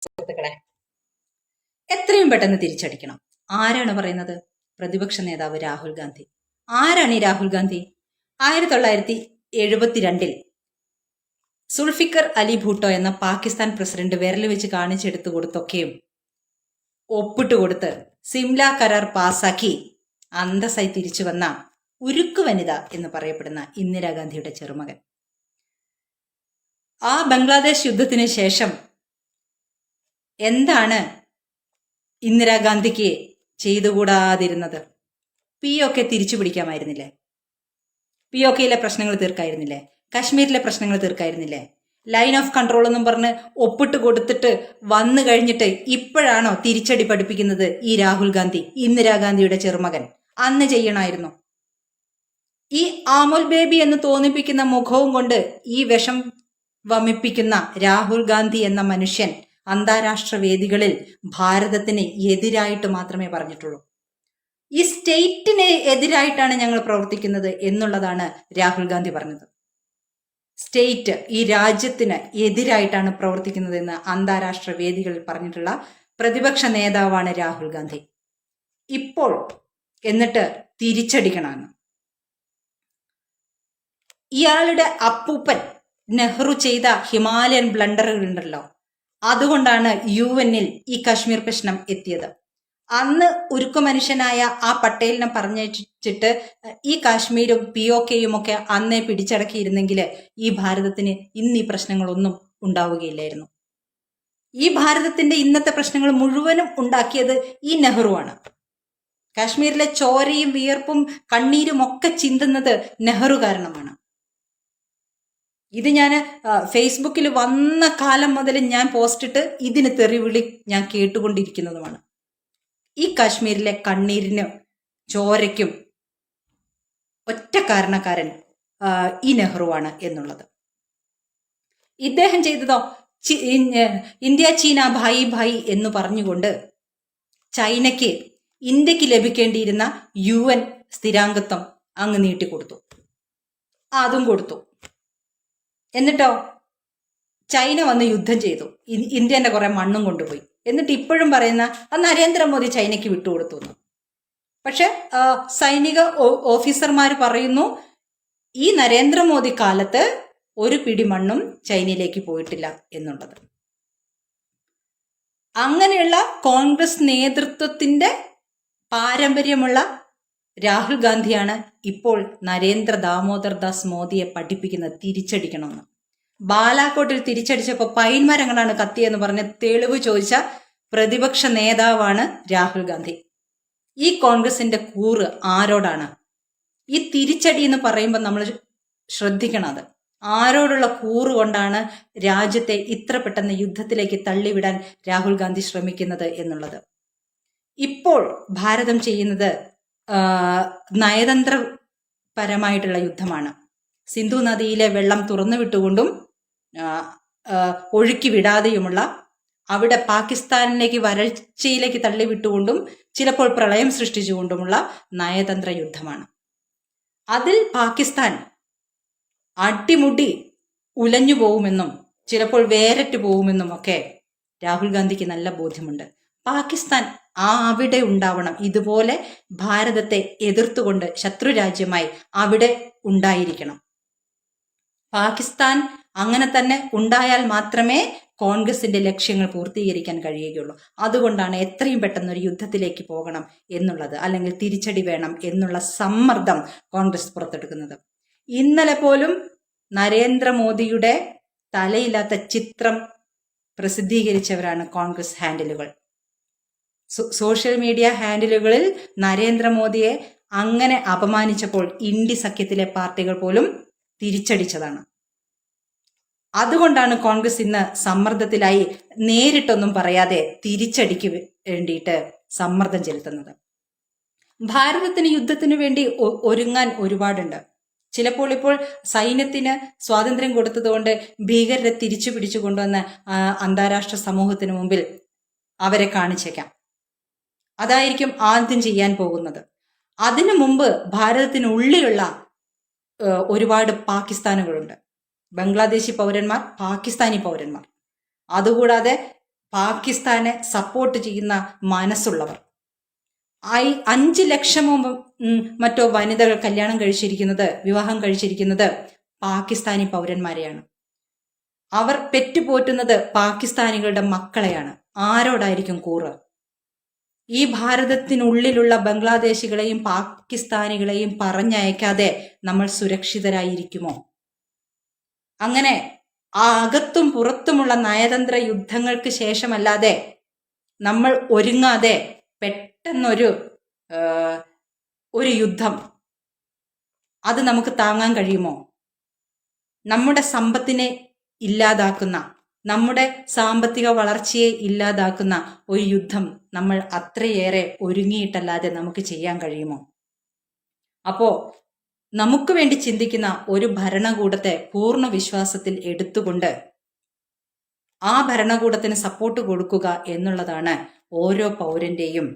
സുഹൃത്തുക്കളെ, എത്രയും പെട്ടെന്ന് തിരിച്ചടിക്കണം. ആരാണ് പറയുന്നത്? പ്രതിപക്ഷ നേതാവ് രാഹുൽ ഗാന്ധി. ആരാണ് ഈ രാഹുൽ ഗാന്ധി? 1972 സുൾഫിക്കർ അലി ഭൂട്ടോ എന്ന പാകിസ്ഥാൻ പ്രസിഡന്റ് വിരൽ വെച്ച് കാണിച്ചെടുത്തു കൊടുത്തൊക്കെയും ഒപ്പിട്ട് കൊടുത്ത് സിംല കരാർ പാസാക്കി അന്തസ്സായി തിരിച്ചു വന്ന ഉരുക്കു വനിത എന്ന് പറയപ്പെടുന്ന ഇന്ദിരാഗാന്ധിയുടെ ചെറുമകൻ. ആ ബംഗ്ലാദേശ് യുദ്ധത്തിന് ശേഷം എന്താണ് ഇന്ദിരാഗാന്ധിക്ക് ചെയ്തുകൂടാതിരുന്നത്? POK തിരിച്ചു പിടിക്കാമായിരുന്നില്ലേ? POKയിലെ പ്രശ്നങ്ങൾ തീർക്കായിരുന്നില്ലേ? കശ്മീരിലെ പ്രശ്നങ്ങൾ തീർക്കായിരുന്നില്ലേ? ലൈൻ ഓഫ് കൺട്രോൾ എന്നും പറഞ്ഞ് ഒപ്പിട്ട് കൊടുത്തിട്ട് വന്നു കഴിഞ്ഞിട്ട് ഇപ്പോഴാണോ തിരിച്ചടി പഠിപ്പിക്കുന്നത് ഈ രാഹുൽ ഗാന്ധി, ഇന്ദിരാഗാന്ധിയുടെ ചെറുമകൻ? അന്ന് ചെയ്യണമായിരുന്നു. ഈ ആമുൽ ബേബി എന്ന് തോന്നിപ്പിക്കുന്ന മുഖവും കൊണ്ട് ഈ വിഷം വമിപ്പിക്കുന്ന രാഹുൽ ഗാന്ധി എന്ന മനുഷ്യൻ അന്താരാഷ്ട്ര വേദികളിൽ ഭാരതത്തിന് എതിരായിട്ട് മാത്രമേ പറഞ്ഞിട്ടുള്ളൂ. ഈ സ്റ്റേറ്റിന് എതിരായിട്ടാണ് ഞങ്ങൾ പ്രവർത്തിക്കുന്നത് എന്നുള്ളതാണ് രാഹുൽ ഗാന്ധി പറഞ്ഞത്. സ്റ്റേറ്റ്, ഈ രാജ്യത്തിന് എതിരായിട്ടാണ് പ്രവർത്തിക്കുന്നതെന്ന് അന്താരാഷ്ട്ര വേദികളിൽ പറഞ്ഞിട്ടുള്ള പ്രതിപക്ഷ നേതാവാണ് രാഹുൽ ഗാന്ധി. ഇപ്പോൾ എന്നിട്ട് തിരിച്ചടിക്കണമെന്ന്. ഇയാളുടെ അപ്പൂപ്പൻ നെഹ്റു ചെയ്ത ഹിമാലയൻ ബ്ലണ്ടറുകൾ ഉണ്ടല്ലോ, അതുകൊണ്ടാണ് UN ഈ കശ്മീർ പ്രശ്നം എത്തിയത്. അന്ന് ഉരുക്കു മനുഷ്യനായ ആ പട്ടേലിനെ പറഞ്ഞിട്ട് ഈ കാശ്മീരും POKയും ഒക്കെ അന്നേ പിടിച്ചടക്കിയിരുന്നെങ്കിൽ ഈ ഭാരതത്തിന് ഇന്ന് ഈ പ്രശ്നങ്ങളൊന്നും ഉണ്ടാവുകയില്ലായിരുന്നു. ഈ ഭാരതത്തിന്റെ ഇന്നത്തെ പ്രശ്നങ്ങൾ മുഴുവനും ഉണ്ടാക്കിയത് ഈ നെഹ്റുവാണ്. കാശ്മീരിലെ ചോരയും വിയർപ്പും കണ്ണീരും ഒക്കെ ചിന്തുന്നത് നെഹ്റു കാരണമാണ്. ഇത് ഞാൻ ഫേസ്ബുക്കിൽ വന്ന കാലം മുതൽ ഞാൻ പോസ്റ്റിട്ട് ഇതിന് തെറിവിളി ഞാൻ കേട്ടുകൊണ്ടിരിക്കുന്നതുമാണ്. ഈ കാശ്മീരിലെ കണ്ണീരിനും ചോരയ്ക്കും ഒറ്റ കാരണക്കാരൻ ഈ നെഹ്റുവാണ് എന്നുള്ളത്. ഇദ്ദേഹം ചെയ്തതോ ഇന്ത്യ ചീന ഭായി ഭായി എന്ന് പറഞ്ഞുകൊണ്ട് ചൈനയ്ക്ക് ഇന്ത്യക്ക് ലഭിക്കേണ്ടിയിരുന്ന UN സ്ഥിരാംഗത്വം അങ്ങ് നീട്ടിക്കൊടുത്തു. അതും കൊടുത്തു. എന്നിട്ടോ ചൈന വന്ന് യുദ്ധം ചെയ്തു, ഇന്ത്യന്റെ കുറെ മണ്ണും കൊണ്ടുപോയി. എന്നിട്ട് ഇപ്പോഴും പറയുന്ന നരേന്ദ്രമോദി ചൈനയ്ക്ക് വിട്ടുകൊടുത്തു എന്ന്. പക്ഷെ സൈനിക ഓഫീസർമാർ പറയുന്നു ഈ നരേന്ദ്രമോദി കാലത്ത് ഒരു പിടി മണ്ണും ചൈനയിലേക്ക് പോയിട്ടില്ല എന്നുള്ളത്. അങ്ങനെയുള്ള കോൺഗ്രസ് നേതൃത്വത്തിന്റെ പാരമ്പര്യമുള്ള രാഹുൽ ഗാന്ധിയാണ് ഇപ്പോൾ നരേന്ദ്ര ദാമോദർ ദാസ് മോദിയെ പഠിപ്പിക്കുന്നത് തിരിച്ചടിക്കണമെന്ന്. ബാലാക്കോട്ടിൽ തിരിച്ചടിച്ചപ്പോൾ പൈൻമരങ്ങളാണ് കത്തിയെന്ന് പറഞ്ഞ് തെളിവ് ചോദിച്ച പ്രതിപക്ഷ നേതാവാണ് രാഹുൽ ഗാന്ധി. ഈ കോൺഗ്രസിന്റെ കൂറ് ആരോടാണ്? ഈ തിരിച്ചടി എന്ന് പറയുമ്പോൾ നമ്മൾ ശ്രദ്ധിക്കണം, അത് ആരോടുള്ള കൂറ് കൊണ്ടാണ് രാജ്യത്തെ ഇത്ര പെട്ടെന്ന് യുദ്ധത്തിലേക്ക് തള്ളിവിടാൻ രാഹുൽ ഗാന്ധി ശ്രമിക്കുന്നത് എന്നുള്ളത്. ഇപ്പോൾ ഭാരതം ചെയ്യുന്നത് നയതന്ത്രപരമായിട്ടുള്ള യുദ്ധമാണ്. സിന്ധു നദിയിലെ വെള്ളം തുറന്നു വിട്ടുകൊണ്ടും ഒഴുക്കി വിടാതെയുമുള്ള, അവിടെ പാകിസ്ഥാനിലേക്ക് വരൾച്ചയിലേക്ക് തള്ളിവിട്ടുകൊണ്ടും ചിലപ്പോൾ പ്രളയം സൃഷ്ടിച്ചുകൊണ്ടുമുള്ള നയതന്ത്ര യുദ്ധമാണ്. അതിൽ പാകിസ്ഥാൻ അടിമുടി ഉലഞ്ഞു പോകുമെന്നും ചിലപ്പോൾ വേരറ്റ് പോകുമെന്നും ഒക്കെ രാഹുൽ ഗാന്ധിക്ക് നല്ല ബോധ്യമുണ്ട്. പാകിസ്ഥാൻ അവിടെ ഉണ്ടാവണം, ഇതുപോലെ ഭാരതത്തെ എതിർത്തുകൊണ്ട് ശത്രുരാജ്യമായി അവിടെ ഉണ്ടായിരിക്കണം. പാകിസ്ഥാൻ അങ്ങനെ തന്നെ ഉണ്ടായാൽ മാത്രമേ കോൺഗ്രസിന്റെ ലക്ഷ്യങ്ങൾ പൂർത്തീകരിക്കാൻ കഴിയുകയുള്ളൂ. അതുകൊണ്ടാണ് എത്രയും പെട്ടെന്ന് ഒരു യുദ്ധത്തിലേക്ക് പോകണം എന്നുള്ളത്, അല്ലെങ്കിൽ തിരിച്ചടി വേണം എന്നുള്ള സമ്മർദ്ദം കോൺഗ്രസ് പുറത്തെടുക്കുന്നത്. ഇന്നലെ പോലും നരേന്ദ്രമോദിയുടെ തലയില്ലാത്ത ചിത്രം പ്രസിദ്ധീകരിച്ചവരാണ് കോൺഗ്രസ് ഹാൻഡിലുകൾ. സോഷ്യൽ മീഡിയ ഹാൻഡിലുകളിൽ നരേന്ദ്രമോദിയെ അങ്ങനെ അപമാനിച്ചപ്പോൾ ഇന്ത്യ സഖ്യത്തിലെ പാർട്ടികൾ പോലും തിരിച്ചടിച്ചതാണ്. അതുകൊണ്ടാണ് കോൺഗ്രസ് ഇന്ന് സമ്മർദ്ദത്തിലായി നേരിട്ടൊന്നും പറയാതെ തിരിച്ചടിക്ക് വേണ്ടിയിട്ട് സമ്മർദ്ദം ചെലുത്തുന്നത്. ഭാരതത്തിന് യുദ്ധത്തിന് വേണ്ടി ഒരുങ്ങാൻ ഒരുപാടുണ്ട്. ചിലപ്പോൾ ഇപ്പോൾ സൈന്യത്തിന് സ്വാതന്ത്ര്യം കൊടുത്തതുകൊണ്ട് ഭീകരരെ തിരിച്ചു പിടിച്ചു കൊണ്ടുവന്ന് അന്താരാഷ്ട്ര സമൂഹത്തിന് മുമ്പിൽ അവരെ കാണിച്ചേക്കാം. അതായിരിക്കും ആദ്യം ചെയ്യാൻ പോകുന്നത്. അതിനു മുമ്പ് ഭാരതത്തിനുള്ളിലുള്ള ഒരുപാട് പാകിസ്ഥാനുകളുണ്ട്. ബംഗ്ലാദേശി പൗരന്മാർ, പാകിസ്ഥാനി പൗരന്മാർ, അതുകൂടാതെ പാകിസ്ഥാനെ സപ്പോർട്ട് ചെയ്യുന്ന മനസ്സുള്ളവർ. 5 ലക്ഷമോ മറ്റോ വനിതകൾ കല്യാണം കഴിച്ചിരിക്കുന്നത്, വിവാഹം കഴിച്ചിരിക്കുന്നത് പാകിസ്ഥാനി പൗരന്മാരെയാണ്. അവർ പെറ്റുപോറ്റുന്നത് പാകിസ്ഥാനികളുടെ മക്കളെയാണ്. ആരോടായിരിക്കും കൂറ്? ഈ ഭാരതത്തിനുള്ളിലുള്ള ബംഗ്ലാദേശികളെയും പാകിസ്ഥാനികളെയും പറഞ്ഞയക്കാതെ നമ്മൾ സുരക്ഷിതരായിരിക്കുമോ? അങ്ങനെ ആ അകത്തും പുറത്തുമുള്ള നയതന്ത്ര യുദ്ധങ്ങൾക്ക് ശേഷമല്ലാതെ നമ്മൾ ഒരുങ്ങാതെ പെട്ടെന്നൊരു യുദ്ധം, അത് നമുക്ക് താങ്ങാൻ കഴിയുമോ? നമ്മുടെ സമ്പത്തിനെ ഇല്ലാതാക്കുന്ന, നമ്മുടെ സാമ്പത്തിക വളർച്ചയെ ഇല്ലാതാക്കുന്ന ഒരു യുദ്ധം നമ്മൾ അത്രയേറെ ഒരുങ്ങിയിട്ടല്ലാതെ നമുക്ക് ചെയ്യാൻ കഴിയുമോ? അപ്പോ നമുക്ക് വേണ്ടി ചിന്തിക്കുന്ന ഒരു ഭരണകൂടത്തെ പൂർണ്ണ വിശ്വാസത്തിൽ എടുത്തുകൊണ്ട് ആ ഭരണകൂടത്തിന് സപ്പോർട്ട് കൊടുക്കുക എന്നുള്ളതാണ് ഓരോ പൗരന്റെയും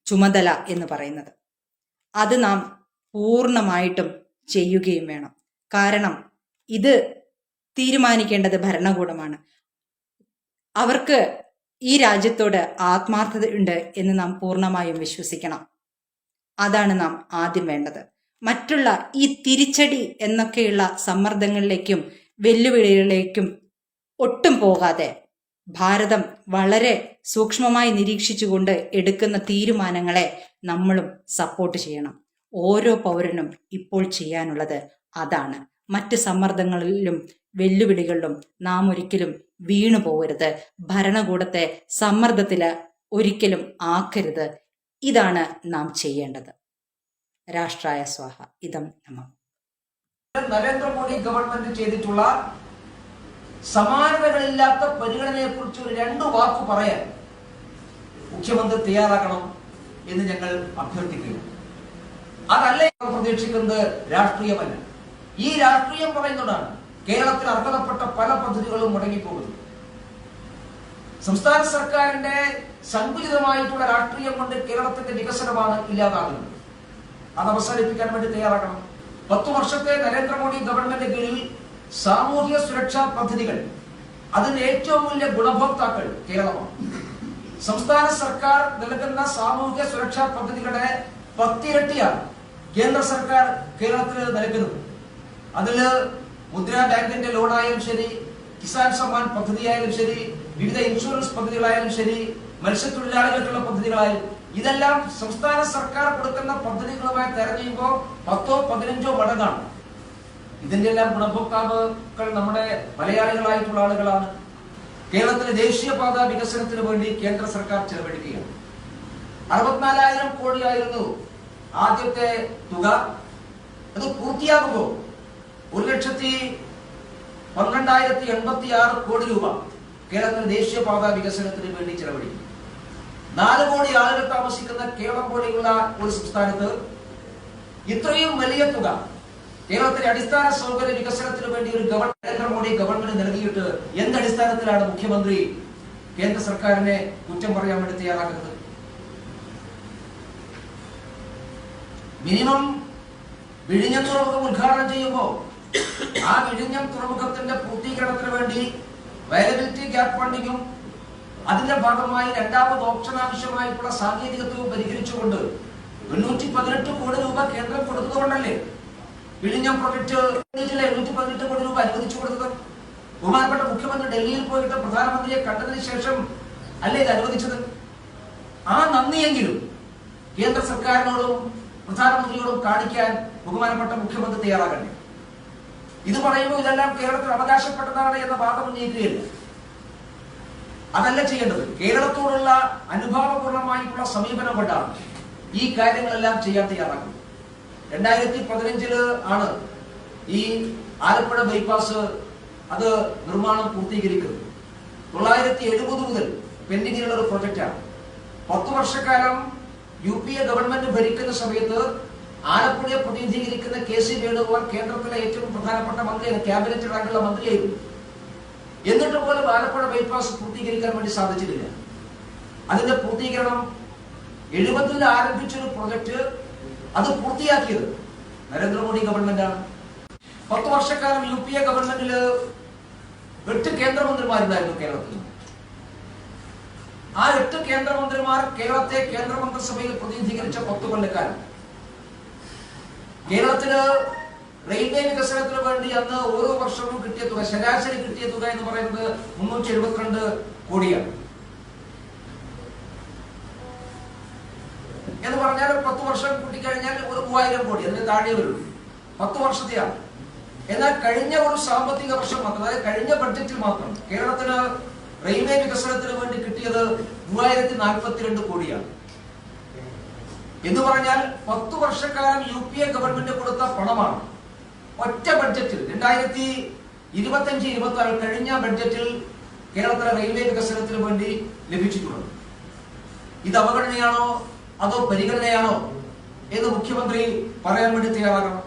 ചുമതല എന്ന് പറയുന്നത്. അത് നാം പൂർണ്ണമായിട്ടും ചെയ്യുകയും വേണം. കാരണം ഇത് തീരുമാനിക്കേണ്ടത് ഭരണകൂടമാണ്. അവർക്ക് ഈ രാജ്യത്തോട് ആത്മാർത്ഥതയുണ്ട് എന്ന് നാം പൂർണ്ണമായും വിശ്വസിക്കണം. അതാണ് നാം ആദ്യം വേണ്ടത്. മറ്റുള്ള ഈ തിരിച്ചടി എന്നൊക്കെയുള്ള സമ്മർദ്ദങ്ങളിലേക്കും വെല്ലുവിളികളിലേക്കും ഒട്ടും പോകാതെ ഭാരതം വളരെ സൂക്ഷ്മമായി നിരീക്ഷിച്ചുകൊണ്ട് എടുക്കുന്ന തീരുമാനങ്ങളെ നമ്മളും സപ്പോർട്ട് ചെയ്യണം. ഓരോ പൗരനും ഇപ്പോൾ ചെയ്യാനുള്ളത് അതാണ്. മറ്റ് സമ്മർദ്ദങ്ങളിലും വെല്ലുവിളികളിലും നാം ഒരിക്കലും വീണു പോകരുത്. ഭരണകൂടത്തെ സമ്മർദ്ദത്തിൽ ഒരിക്കലും ആക്കരുത്. ഇതാണ് നാം ചെയ്യേണ്ടത്. രാഷ്ട്രായ സ്വാഹ ഇദം നമഃ. നരേന്ദ്രമോദി ഗവൺമെന്റ് ചെയ്തിട്ടുള്ള സമാനതകളില്ലാത്ത പരിഗണനയെക്കുറിച്ച് ഒരു 2 വാക്ക് പറയാൻ മുഖ്യമന്ത്രി തയ്യാറാക്കണം എന്ന് ഞങ്ങൾ അഭ്യർത്ഥിക്കുന്നു. അതല്ലേ പ്രതീക്ഷിക്കുന്നത് രാഷ്ട്രീയമല്ല. ഈ രാഷ്ട്രീയം പറയുന്നതാണ് കേരളത്തിൽ അർഹതപ്പെട്ട പല പദ്ധതികളും മുടങ്ങിപ്പോകുന്നത്. സംസ്ഥാന സർക്കാരിന്റെ സങ്കുചിതമായിട്ടുള്ള രാഷ്ട്രീയം കൊണ്ട് കേരളത്തിന്റെ വികസനമാണ് ഇല്ലാതാകുന്നത്. അത് അവസാനിപ്പിക്കാൻ വേണ്ടി തയ്യാറാക്കണം. 10 വർഷത്തെ നരേന്ദ്രമോദി ഗവൺമെന്റ് കീഴിൽ സാമൂഹിക സുരക്ഷാ പദ്ധതികൾ, അതിന്റെ ഏറ്റവും വലിയ ഗുണഭോക്താക്കൾ കേരളമാണ്. സംസ്ഥാന സർക്കാർ നൽകുന്ന സാമൂഹിക സുരക്ഷാ പദ്ധതികളുടെ 10 ഇരട്ടിയാണ് കേന്ദ്ര സർക്കാർ കേരളത്തിന് നൽകുന്നത്. അതില് മുദ്രാ ബാങ്കിന്റെ ലോണായാലും ശരി, കിസാൻ സമ്മാൻ പദ്ധതിയായാലും ശരി, വിവിധ ഇൻഷുറൻസ് പദ്ധതികളായാലും ശരി, മത്സ്യത്തൊഴിലാളികൾക്കുള്ള പദ്ധതികളായാലും, ഇതെല്ലാം സംസ്ഥാന സർക്കാർ കൊടുക്കുന്ന പദ്ധതികളുമായി തെരഞ്ഞെടുക്കുമ്പോൾ 10-15 മടങ്ങാണ്. ഇതിന്റെ എല്ലാം ഗുണഭോക്താക്കൾ നമ്മുടെ മലയാളികളായിട്ടുള്ള ആളുകളാണ്. കേരളത്തിലെ ദേശീയപാത വികസനത്തിന് വേണ്ടി കേന്ദ്ര സർക്കാർ ചെലവഴിക്കുകയാണ്. 64,000 കോടിയായിരുന്നു ആദ്യത്തെ തുക. അത് പൂർത്തിയാകുമ്പോൾ 1,12,086 കോടി രൂപ കേരളത്തിലെ ദേശീയപാത വികസനത്തിന് വേണ്ടി ചെലവഴിക്കും. 4 കോടി ആളുകൾ താമസിക്കുന്ന കേരളം പോലെയുള്ള ഒരു സംസ്ഥാനത്ത് ഇത്രയും വലിയ തുക കേരളത്തിലെ അടിസ്ഥാന സൗകര്യ വികസനത്തിന് വേണ്ടി ഒരു നരേന്ദ്രമോദി ഗവൺമെന്റ് നൽകിയിട്ട് എന്തടിസ്ഥാനത്തിലാണ് മുഖ്യമന്ത്രി കേന്ദ്ര സർക്കാരിനെ കുറ്റം പറയാൻ വേണ്ടി തയ്യാറാക്കുന്നത്? മിനിമം വിഴിഞ്ഞം തുറമുഖം ഉദ്ഘാടനം ചെയ്യുമ്പോൾ ആ വിഴിഞ്ഞം തുറമുഖത്തിന്റെ പൂർത്തീകരണത്തിന് വേണ്ടി വയലബിലിറ്റി ഗ്യാപ് ഫണ്ടിങ്ങും അതിന്റെ ഭാഗമായി 2ാമത് ഓപ്ഷൻ ആവശ്യമായിട്ടുള്ള സാങ്കേതികത്വവും പരിഹരിച്ചുകൊണ്ട് 818 കോടി രൂപ കേന്ദ്രം കൊടുത്തതുകൊണ്ടല്ലേ വിഴിഞ്ഞം പ്രൊജക്ട് 818 കോടി രൂപ അനുവദിച്ചു കൊടുത്തത്? ബഹുമാനപ്പെട്ട മുഖ്യമന്ത്രി ഡൽഹിയിൽ പോയിട്ട് പ്രധാനമന്ത്രിയെ കണ്ടതിന് ശേഷം അല്ലേ ഇത് അനുവദിച്ചത്? ആ നന്ദിയെങ്കിലും കേന്ദ്ര സർക്കാരിനോടും പ്രധാനമന്ത്രിയോടും കാണിക്കാൻ ബഹുമാനപ്പെട്ട മുഖ്യമന്ത്രി തയ്യാറാകണ്ടേ? ഇത് പറയുമ്പോൾ ഇതെല്ലാം കേരളത്തിൽ അവകാശപ്പെട്ടതാണ് എന്ന വാദം ഉന്നയിക്കുകയില്ല. അതല്ല ചെയ്യേണ്ടത്. കേരളത്തോടുള്ള അനുഭാവപൂർണമായിട്ടുള്ള സമീപനം കൊണ്ടാണ് ഈ കാര്യങ്ങളെല്ലാം ചെയ്യാൻ തയ്യാറാക്കുന്നത്. 2015 ആണ് ഈ ആലപ്പുഴ ബൈപ്പാസ് അത് നിർമ്മാണം പൂർത്തീകരിക്കുന്നത്. 970 മുതൽ പെൻഡിങ്ങിലുള്ള ഒരു പ്രൊജക്റ്റാണ്. 10 വർഷക്കാലം UPA ഗവൺമെന്റ് ഭരിക്കുന്ന സമയത്ത് ആലപ്പുഴയെ പ്രതിനിധീകരിക്കുന്ന KC വേണുഗോപാൽ കേന്ദ്രത്തിലെ ഏറ്റവും പ്രധാനപ്പെട്ട മന്ത്രിയാണ്, ക്യാബിനറ്റ് റാങ്കുള്ള മന്ത്രിയായിരുന്നു. എന്നിട്ട് പോലും ആലപ്പുഴ ബൈപ്പാസ് പൂർത്തീകരിക്കാൻ വേണ്ടി സാധിച്ചിട്ടില്ല. അതിന്റെ പൂർത്തീകരണം 70-ൽ ആരംഭിച്ചൊരു പ്രൊജക്ട് അത് പൂർത്തിയാക്കിയത് നരേന്ദ്രമോദി ഗവൺമെന്റാണ്. 10 വർഷക്കാലം UPA ഗവൺമെന്റില് 8 കേന്ദ്രമന്ത്രിമാരുണ്ടായിരുന്നു കേരളത്തിൽ. ആ 8 കേന്ദ്രമന്ത്രിമാർ കേരളത്തെ കേന്ദ്രമന്ത്രിസഭയിൽ പ്രതിനിധീകരിച്ച 10 കൊല്ലക്കാലം. കേരളത്തിന് റെയിൽവേ വികസനത്തിന് വേണ്ടി അന്ന് ഓരോ വർഷവും കിട്ടിയ തുക, ശരാശരി കിട്ടിയ തുക എന്ന് പറയുന്നത് 372 കോടിയാണ്. എന്ന് പറഞ്ഞാൽ 10 വർഷം കൂട്ടിക്കഴിഞ്ഞാൽ ഒരു 3000 കോടി, അതിന് താഴെ വരും. 10 വർഷത്തെയാണ്. എന്നാൽ കഴിഞ്ഞ ഒരു സാമ്പത്തിക വർഷം മാത്രം, അതായത് കഴിഞ്ഞ ബഡ്ജറ്റിൽ മാത്രം കേരളത്തിന് റെയിൽവേ വികസനത്തിന് വേണ്ടി കിട്ടിയത് 3042 കോടിയാണ്. എന്ന് പറഞ്ഞാൽ 10 വർഷക്കാലം UPA ഗവൺമെന്റ് കൊടുത്ത പണമാണ് ഒറ്റ ബഡ്ജറ്റിൽ 2025-26 കഴിഞ്ഞ ബഡ്ജറ്റിൽ കേരളത്തിലെ റെയിൽവേ വികസനത്തിന് വേണ്ടി ലഭിച്ചിട്ടുള്ളത്. ഇത് അവഗണനയാണോ അതോ പരിഗണനയാണോ എന്ന് മുഖ്യമന്ത്രി പറയാൻ വേണ്ടി തയ്യാറാകണം.